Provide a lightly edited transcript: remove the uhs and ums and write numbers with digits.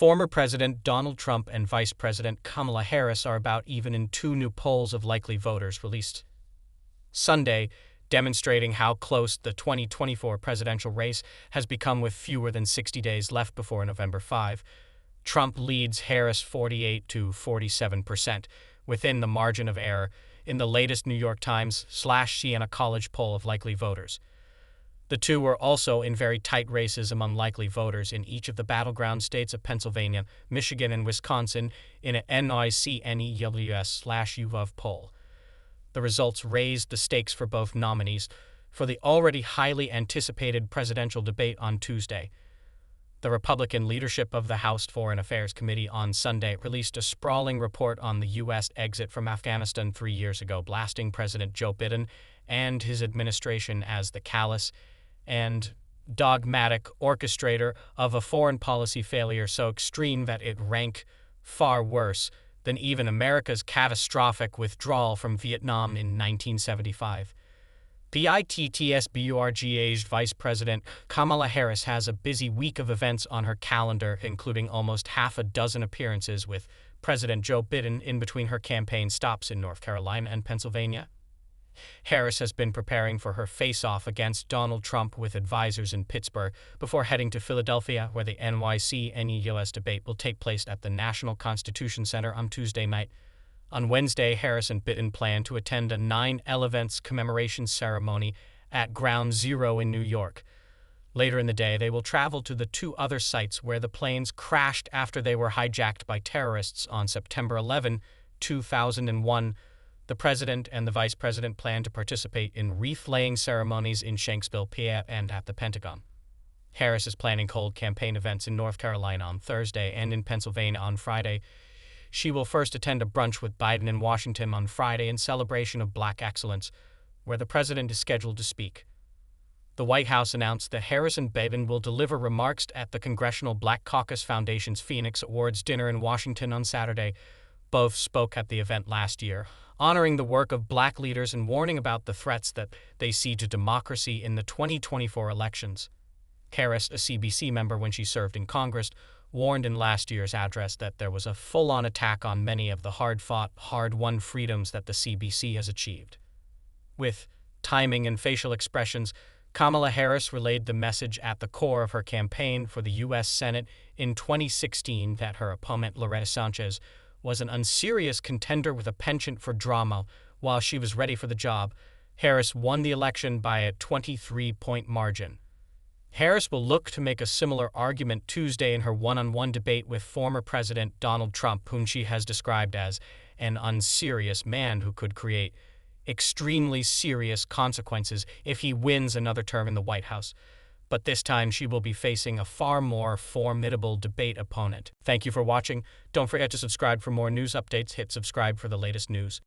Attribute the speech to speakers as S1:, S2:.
S1: Former President Donald Trump and Vice President Kamala Harris are about even in two new polls of likely voters released Sunday, demonstrating how close the 2024 presidential race has become with fewer than 60 days left before November 5. Trump leads Harris 48 to 47%, within the margin of error, in the latest New York Times/Siena College poll of likely voters. The two were also in very tight races among likely voters in each of the battleground states of Pennsylvania, Michigan, and Wisconsin in a NICNEWS/UVOV poll. The results raised the stakes for both nominees for the already highly anticipated presidential debate on Tuesday. The Republican leadership of the House Foreign Affairs Committee on Sunday released a sprawling report on the U.S. exit from Afghanistan 3 years ago, blasting President Joe Biden and his administration as the callous and dogmatic orchestrator of a foreign policy failure so extreme that it ranked far worse than even America's catastrophic withdrawal from Vietnam in 1975. PITTSBURGA's Vice President Kamala Harris has a busy week of events on her calendar, including almost half a dozen appearances with President Joe Biden in between her campaign stops in North Carolina and Pennsylvania. Harris has been preparing for her face-off against Donald Trump with advisors in Pittsburgh before heading to Philadelphia, where the NYC-NEUS debate will take place at the National Constitution Center on Tuesday night. On Wednesday, Harris and Biden plan to attend a 9/11 commemoration ceremony at Ground Zero in New York. Later in the day, they will travel to the two other sites where the planes crashed after they were hijacked by terrorists on September 11, 2001. The president and the vice president plan to participate in wreath-laying ceremonies in Shanksville, PA, and at the Pentagon. Harris is planning cold campaign events in North Carolina on Thursday and in Pennsylvania on Friday. She will first attend a brunch with Biden in Washington on Friday in celebration of Black excellence, where the president is scheduled to speak. The White House announced that Harris and Biden will deliver remarks at the Congressional Black Caucus Foundation's Phoenix Awards dinner in Washington on Saturday. Both spoke at the event last year, honoring the work of Black leaders and warning about the threats that they see to democracy in the 2024 elections. Harris, a CBC member when she served in Congress, warned in last year's address that there was a full-on attack on many of the hard-fought, hard-won freedoms that the CBC has achieved. With timing and facial expressions, Kamala Harris relayed the message at the core of her campaign for the U.S. Senate in 2016 that her opponent, Loretta Sanchez, was an unserious contender with a penchant for drama. While she was ready for the job, Harris won the election by a 23-point margin. Harris will look to make a similar argument Tuesday in her one-on-one debate with former President Donald Trump, whom she has described as an unserious man who could create extremely serious consequences if he wins another term in the White House. But this time she will be facing a far more formidable debate opponent. Thank you for watching. Don't forget to subscribe for more news updates. Hit subscribe for the latest news.